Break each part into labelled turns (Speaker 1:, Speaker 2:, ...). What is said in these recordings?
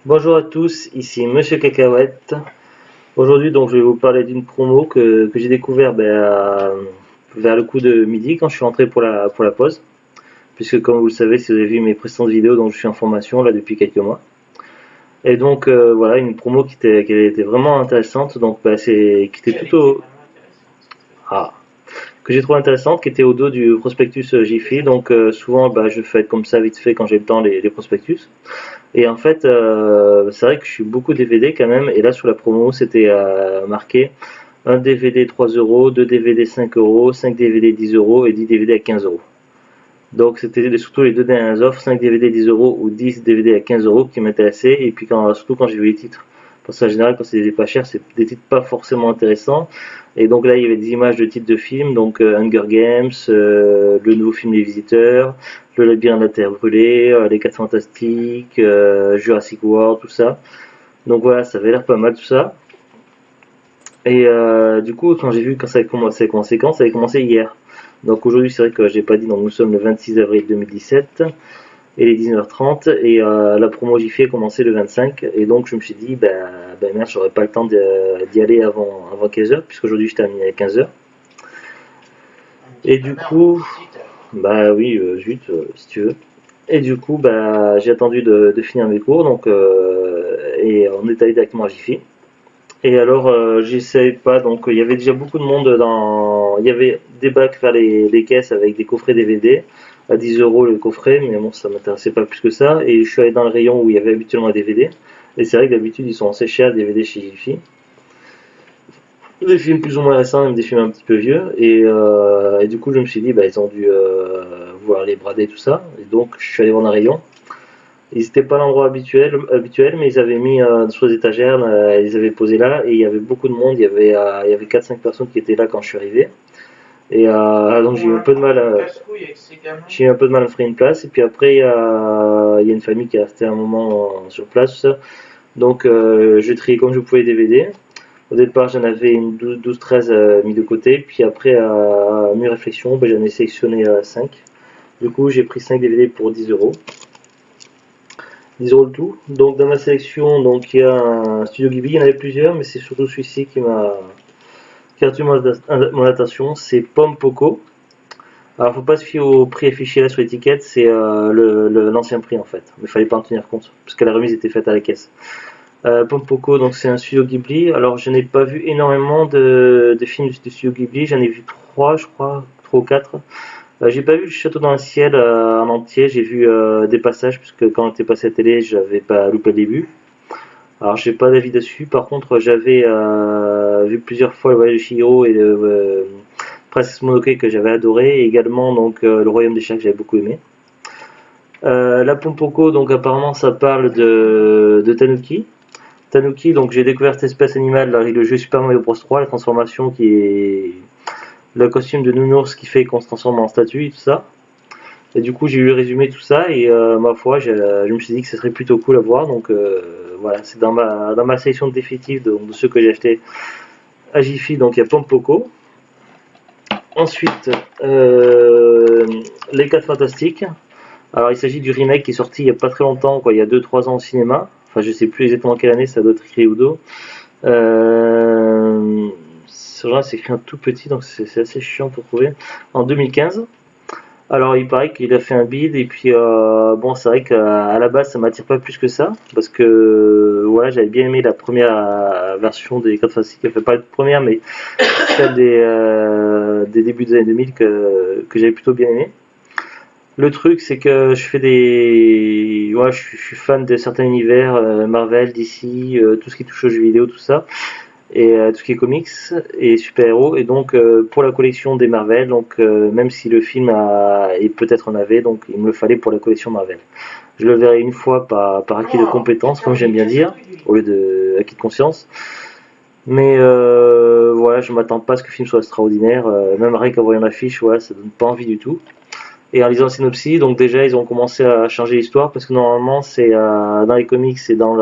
Speaker 1: Bonjour à tous, ici Monsieur Cacahuète. Aujourd'hui, donc, je vais vous parler d'une promo que j'ai découvert vers le coup de midi quand je suis rentré pour la pause. Puisque, comme vous le savez, si vous avez vu mes précédentes vidéos, donc je suis en formation là depuis quelques mois. Et donc, voilà, une promo qui était vraiment intéressante. Donc, qui était tout au. Ah, que j'ai trouvé intéressante, qui était au dos du prospectus Jiffy. Donc, souvent, je fais comme ça vite fait quand j'ai le temps les prospectus. Et en fait, c'est vrai que je suis beaucoup DVD quand même. Et là, sur la promo, c'était marqué un DVD 3 euros, 2 DVD 5 euros, 5 DVD 10 euros et 10 DVD à 15 euros. Donc, c'était surtout les deux dernières offres, 5 DVD 10 euros ou 10 DVD à 15 euros qui m'intéressaient. Et puis, surtout quand j'ai vu les titres. Parce qu'en général, quand c'est des pas cher, c'est des titres pas forcément intéressants. Et donc là, il y avait des images de titres de films, donc Hunger Games, le nouveau film Les Visiteurs, Le Labyrinthe de la Terre Brûlée, Les 4 Fantastiques, Jurassic World, tout ça. Donc voilà, ça avait l'air pas mal tout ça. Et du coup, quand ça avait commencé hier. Donc aujourd'hui, c'est vrai que j'ai pas dit, donc nous sommes le 26 avril 2017 et les 19h30 et la promo JFI a commencé le 25 et donc je me suis dit, merde, j'aurais pas le temps d'y aller avant 15h puisque aujourd'hui je termine à 15h. Et du coup, bah oui, zut, si tu veux. Et du coup, j'ai attendu de finir mes cours donc, et on est allé directement à JFI. Et alors, j'essaye pas, donc il y avait déjà beaucoup de monde dans. Il y avait des bacs vers les caisses avec des coffrets DVD à 10 euros le coffret, mais bon, ça m'intéressait pas plus que ça. Et je suis allé dans le rayon où il y avait habituellement un DVD. Et c'est vrai que d'habitude, ils sont assez chers, DVD chez Jiffy. Des films plus ou moins récents, même des films un petit peu vieux. Et du coup, je me suis dit, ils ont dû voir les bradés, tout ça. Et donc, je suis allé voir dans le rayon. Ils n'étaient pas à l'endroit habituel, mais ils avaient mis sur les étagères, ils avaient posé là, et il y avait beaucoup de monde, il y avait 4-5 personnes qui étaient là quand je suis arrivé. Et donc j'ai eu un peu de mal à me faire une place, et puis après il y a une famille qui est restée un moment sur place, tout ça. Donc je triais comme je pouvais les DVD. Au départ j'en avais une 12-13 mis de côté, puis après à mes réflexions, j'en ai sélectionné 5. Du coup j'ai pris 5 DVD pour 10 euros. 10 euros le tout. Donc dans ma sélection, donc il y a un studio Ghibli, il y en avait plusieurs, mais c'est surtout celui-ci qui a retenu mon attention, c'est Pom Poco. Alors faut pas se fier au prix affiché là sur l'étiquette, c'est l'ancien prix en fait. Mais il fallait pas en tenir compte, parce que la remise était faite à la caisse. Pom Poco, donc c'est un studio Ghibli. Alors je n'ai pas vu énormément de films du studio Ghibli, j'en ai vu 3 je crois, 3 ou 4. J'ai pas vu le château dans le ciel en entier, j'ai vu des passages, puisque quand on était passé à la télé, j'avais pas loupé le début. Alors j'ai pas d'avis dessus, par contre j'avais vu plusieurs fois le voyage de Chihiro et Princesse Mononoke que j'avais adoré, et également donc le Royaume des chats que j'avais beaucoup aimé. La Pompoko, donc apparemment ça parle de Tanuki. Tanuki, donc j'ai découvert cette espèce animale là, avec le jeu Super Mario Bros 3, la transformation qui est le costume de nounours qui fait qu'on se transforme en statue et tout ça. Et du coup, j'ai eu le résumé tout ça et ma foi, je me suis dit que ce serait plutôt cool à voir. Donc voilà, c'est dans ma sélection définitive de ceux que j'ai achetés à Jiffy. Donc il y a Pompoko. Ensuite, Les 4 Fantastiques. Alors il s'agit du remake qui est sorti il n'y a pas très longtemps, quoi, il y a 2-3 ans au cinéma. Enfin, je sais plus exactement quelle année, ça doit être écrit ou dos. Ce genre c'est écrit en tout petit, donc c'est assez chiant pour trouver. En 2015. Alors il paraît qu'il a fait un bid et puis bon c'est vrai qu'à la base ça m'attire pas plus que ça parce que voilà j'avais bien aimé la première version des 4 Fantastiques, enfin pas la première mais celle des débuts des années 2000 que j'avais plutôt bien aimé. Le truc c'est que je fais je suis fan de certains univers, Marvel, DC, tout ce qui touche aux jeux vidéo, tout ça et tout ce qui est comics et super-héros. Et donc pour la collection des Marvel, donc même si le film est peut-être en avait, donc il me le fallait pour la collection Marvel. Je le verrai une fois par acquis de compétences, comme j'aime bien dire, au lieu de acquis de conscience. Mais voilà, je m'attends pas à ce que le film soit extraordinaire. Même rien qu'en voyant l'affiche, voilà, ça donne pas envie du tout. Et en lisant le synopsis, donc déjà ils ont commencé à changer l'histoire parce que normalement c'est dans les comics et dans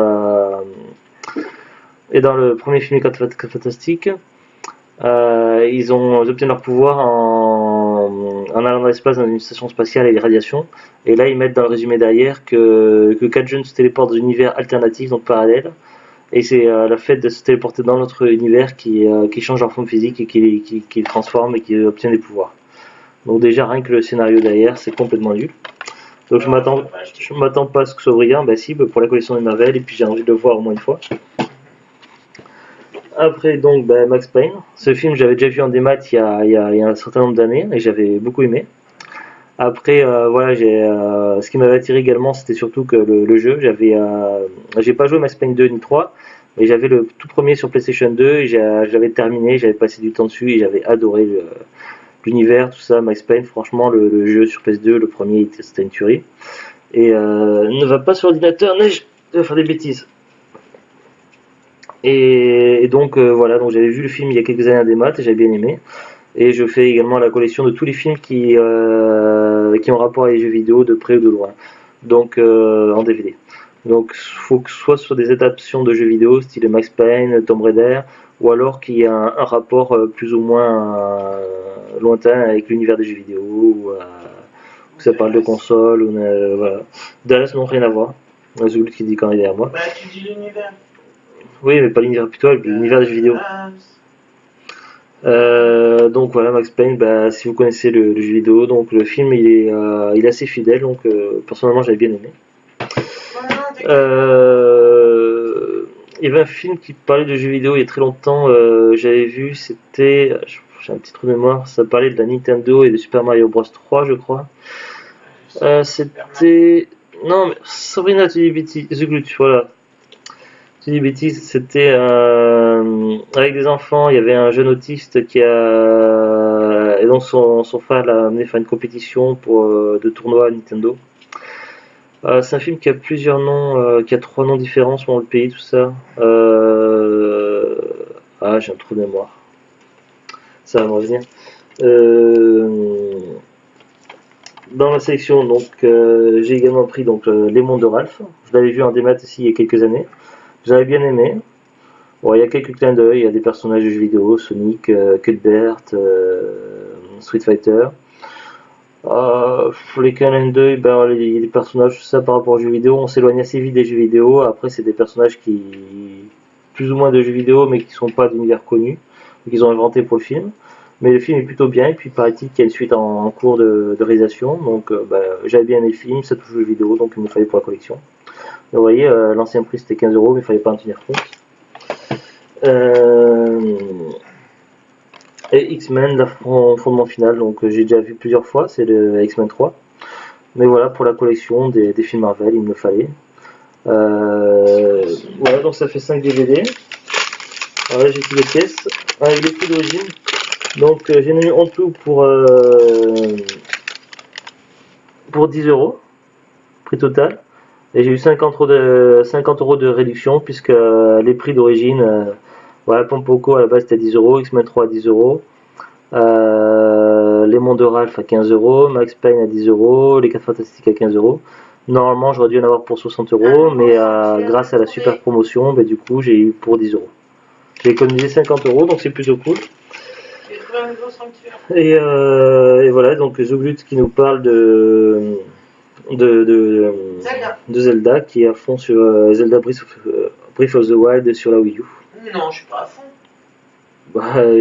Speaker 1: le premier film 4 Fantastiques, ils obtiennent leur pouvoir en en allant dans l'espace dans une station spatiale et les radiations. Et là, ils mettent dans le résumé derrière que 4 jeunes se téléportent dans un univers alternatif, donc parallèle. Et c'est le fait de se téléporter dans notre univers qui change leur forme physique et qui les transforme et qui obtient des pouvoirs. Donc déjà, rien que le scénario derrière, c'est complètement nul. Donc je m'attends pas à ce que ce soit brillant, bah si, pour la collection des Marvel, et puis j'ai envie de le voir au moins une fois. Après donc Max Payne, ce film j'avais déjà vu en démat il y a un certain nombre d'années et j'avais beaucoup aimé. Après voilà, ce qui m'avait attiré également c'était surtout que le jeu, j'ai pas joué Max Payne 2 ni 3, mais j'avais le tout premier sur PlayStation 2 et j'avais terminé, j'avais passé du temps dessus et j'avais adoré l'univers, tout ça, Max Payne, franchement le jeu sur PS2, le premier c'était une tuerie. Et ne va pas sur ordinateur, neige, tu vas faire des bêtises. Et donc voilà, donc j'avais vu le film il y a quelques années à des maths et j'avais bien aimé. Et je fais également la collection de tous les films qui ont rapport avec les jeux vidéo de près ou de loin. Donc en DVD. Donc il faut que ce soit sur des adaptations de jeux vidéo, style Max Payne, Tomb Raider, ou alors qu'il y ait un rapport plus ou moins lointain avec l'univers des jeux vidéo, ou ça parle de console, ou voilà. Dallas n'ont rien à voir. Zulu qui dit quand il est derrière moi.
Speaker 2: Bah tu dis l'univers.
Speaker 1: Oui, mais pas l'univers plutôt, l'univers des jeux vidéo. Donc voilà, Max Payne, si vous connaissez le jeu vidéo, donc le film il est assez fidèle, donc personnellement j'avais bien aimé. Il y avait un film qui parlait de jeux vidéo il y a très longtemps, j'avais vu, c'était, j'ai un petit trou de mémoire, ça parlait de la Nintendo et de Super Mario Bros 3 je crois. C'était... Non mais Sabrina, tu dis bêtises, The Glutch, voilà. Tu dis bêtises, c'était avec des enfants, il y avait un jeune autiste et donc son frère l'a amené faire une compétition de tournoi à Nintendo. C'est un film qui a plusieurs noms, qui a 3 noms différents selon le pays, tout ça. J'ai un trou de mémoire. Ça va me revenir. Dans la sélection, donc j'ai également pris donc Les Mondes de Ralph. Je l'avais vu en démat ici il y a quelques années. J'avais bien aimé. Bon, il y a quelques clins d'œil, il y a des personnages de jeux vidéo, Sonic, Cuthbert, Street Fighter. Les clins d'œil, il y a des personnages, tout ça par rapport aux jeux vidéo, on s'éloigne assez vite des jeux vidéo. Après, c'est des personnages qui, plus ou moins de jeux vidéo, mais qui sont pas d'univers connu, qu'ils ont inventé pour le film. Mais le film est plutôt bien, et puis paraît-il qu'il y a une suite en cours de réalisation. Donc j'avais bien aimé le film, ça touche aux jeux vidéo, donc il me fallait pour la collection. Vous voyez, l'ancien prix c'était 15 €, mais il fallait pas en tenir compte. Et X-Men, fondement final, donc j'ai déjà vu plusieurs fois, c'est le X-Men 3. Mais voilà, pour la collection des films Marvel, il me le fallait. Voilà, donc ça fait 5 DVD. Alors là, j'ai toutes les pièces, avec les prix d'origine. Donc j'en ai eu en tout pour 10 €, prix total. Et j'ai eu 50 € de réduction, puisque les prix d'origine, voilà, Pompoko à la base c'était à 10 €, X-Men 3 à 10 €, Les Mondes de Ralph à 15 €, Max Payne à 10 €, Les 4 Fantastiques à 15 €. Normalement j'aurais dû en avoir pour 60 €, mais grâce à la super promotion, du coup j'ai eu pour 10 €. J'ai économisé 50 €, donc c'est plutôt cool. Et voilà, donc Zoglut qui nous parle de Zelda, qui est à fond sur Zelda Breath of the Wild sur la Wii U.
Speaker 2: Non, je suis pas à fond.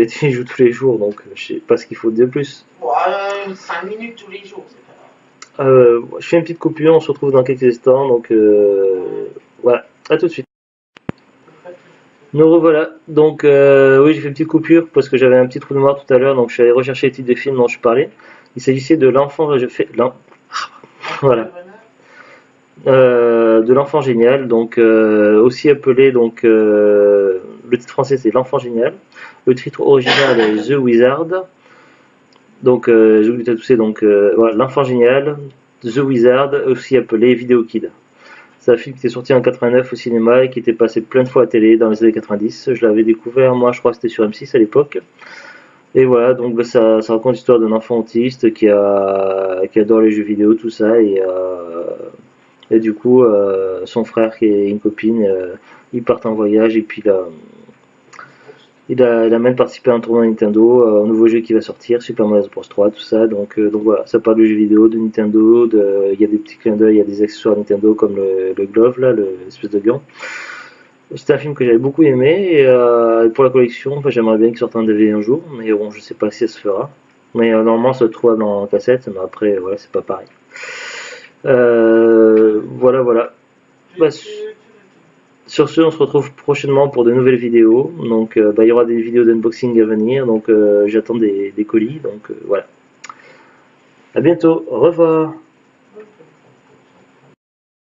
Speaker 1: Tu y joues tous les jours, donc je sais pas ce qu'il faut de plus.
Speaker 2: 5 minutes tous les jours, c'est pas grave.
Speaker 1: Je fais une petite coupure, on se retrouve dans quelques instants, donc voilà, à tout de suite. Nous revoilà, donc oui, j'ai fait une petite coupure parce que j'avais un petit trou de mémoire tout à l'heure, donc je suis allé rechercher les titres des films dont je parlais. Il s'agissait de de l'enfant génial, donc aussi appelé, donc le titre français c'est L'enfant génial, le titre original est The Wizard, donc j'oublie de tousser, donc voilà, L'enfant génial, The Wizard, aussi appelé Video Kid. C'est un film qui était sorti en 89 au cinéma et qui était passé plein de fois à télé dans les années 90. Je l'avais découvert, moi je crois que c'était sur M6 à l'époque. Et voilà, donc ça raconte l'histoire d'un enfant autiste qui adore les jeux vidéo, tout ça, et du coup son frère qui est une copine, ils partent en voyage et puis là il a même participé à un tournoi Nintendo, un nouveau jeu qui va sortir, Super Mario Bros 3, tout ça. Donc voilà, ça parle de jeux vidéo, de Nintendo, il y a des petits clins d'œil, il y a des accessoires Nintendo comme le glove, là, l'espèce de gant. C'était un film que j'avais beaucoup aimé, et pour la collection, enfin, j'aimerais bien qu'il sorte un DVD un jour, mais bon, je sais pas si ça se fera. Mais normalement, ça se trouve en cassette, mais après, voilà, c'est pas pareil. Voilà, voilà. Bah, sur ce, on se retrouve prochainement pour de nouvelles vidéos. Donc, il y aura des vidéos d'unboxing à venir. Donc, j'attends des colis. Donc, voilà. À bientôt. Au revoir.